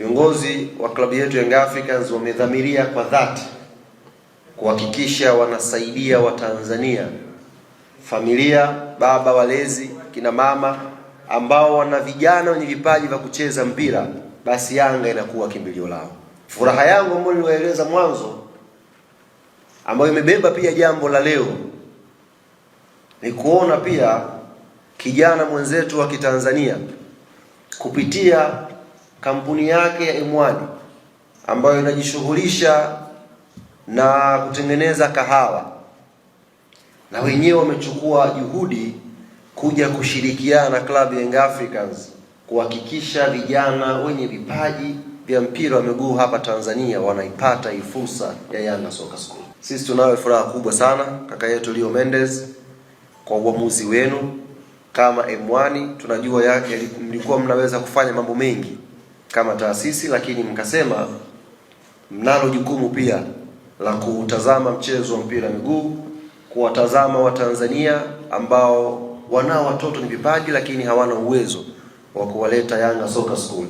Viongozi wa klabu yetu Young Africans wamedhamiria kwa dhati kuhakikisha wanasaidia Watanzania, familia, baba, walezi, kina mama ambao wana vijana wenye vipaji vya kucheza mpira, basi Yanga inakuwa kimbilio lao. Furaha yangu ambayo niliwaeleza mwanzo, ambayo imebeba pia jambo la leo, ni kuona pia kijana mwenzetu wa Kitanzania kupitia kampuni yake ya M1 ambayo inajishughulisha na kutengeneza kahawa, na wenyewe wamechukua juhudi kuja kushirikiana na klabu ya Young Africans kuhakikisha vijana wenye vipaji vya mpira wa miguu hapa Tanzania wanaipata hii fursa ya Yanga Soccer School. Sisi tunayo furaha kubwa sana kaka yetu Leo Mendes kwa uamuzi wenu kama M1. Tunajua yake mlikuwa mnaweza kufanya mambo mengi kama taasisi, lakini mkasema mnalo jukumu pia la kutazama mchezo wa mpira wa miguu, kuwatazama Watanzania ambao wanao watoto ni vipaji lakini hawana uwezo wa kuwaleta Yanga Soccer School,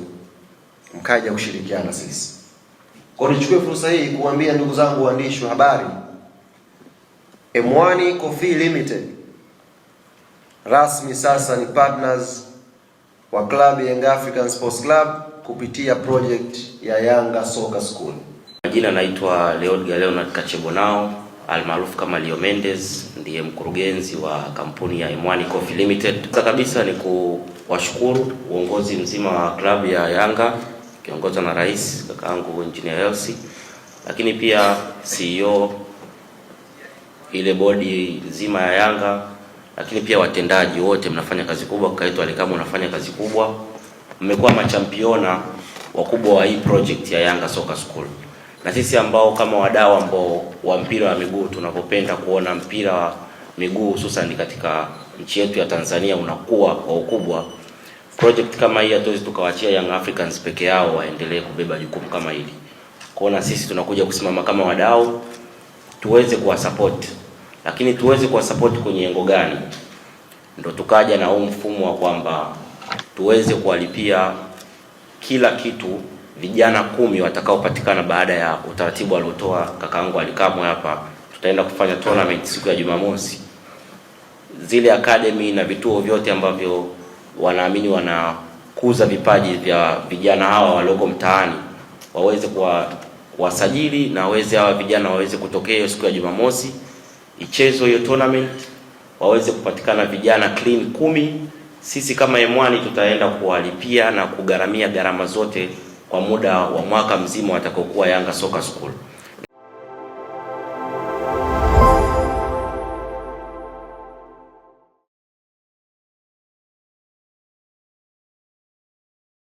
mkaja kushirikiana sisi. Kwa nichukue fursa hii kuambia ndugu zangu waandishi wa habari, M1 Coffee Limited rasmi sasa ni partners wa club ya Young African Sports Club kupitia project ya Yanga Soccer School. Majina naitwa Leonard Kachebonao almaarufu kama Leo Mendes, ndiye mkurugenzi wa kampuni ya M1 Coffee Limited. Kwanza kabisa ni kuwashukuru uongozi mzima wa klabu ya Yanga kiongozwa na rais kakaangu Engineer Elsie, lakini pia CEO, ile bodi nzima ya Yanga, lakini pia watendaji wote, mnafanya kazi kubwa. Kaka yetu Alikama unafanya kazi kubwa, mmekuwa machampiona wakubwa wa hii project ya Yanga Soccer School. Na sisi ambao kama wadau ambao wa mpira wa miguu tunapopenda kuona mpira wa miguu hususan katika nchi yetu ya Tanzania unakuwa kwa ukubwa, project kama hii hatuwezi tukawaachia Young Africans peke yao waendelee kubeba jukumu kama hili. Kwa sisi tunakuja kusimama kama wadau tuweze kuwasupport, lakini tuweze kuwasupport kwenye lengo gani? Ndio tukaja na huu mfumo wa kwamba tuweze kuwalipia kila kitu vijana 10 watakaopatikana baada ya utaratibu aliotoa kakaangu Alikamo hapa. Tutaenda kufanya tournament siku ya Jumamosi. Zile academy na vituo vyote ambavyo wanaamini wanakuza vipaji vya vijana hawa waloko mtaani waweze kuwasajili na waweze hawa vijana waweze kutokea siku ya Jumamosi ichezo hiyo tournament, waweze kupatikana vijana clean 10. Sisi kama M1 tutaenda kuwalipia na kugaramia gharama zote kwa muda wa mwaka mzima watakaokuwa Yanga Soccer School.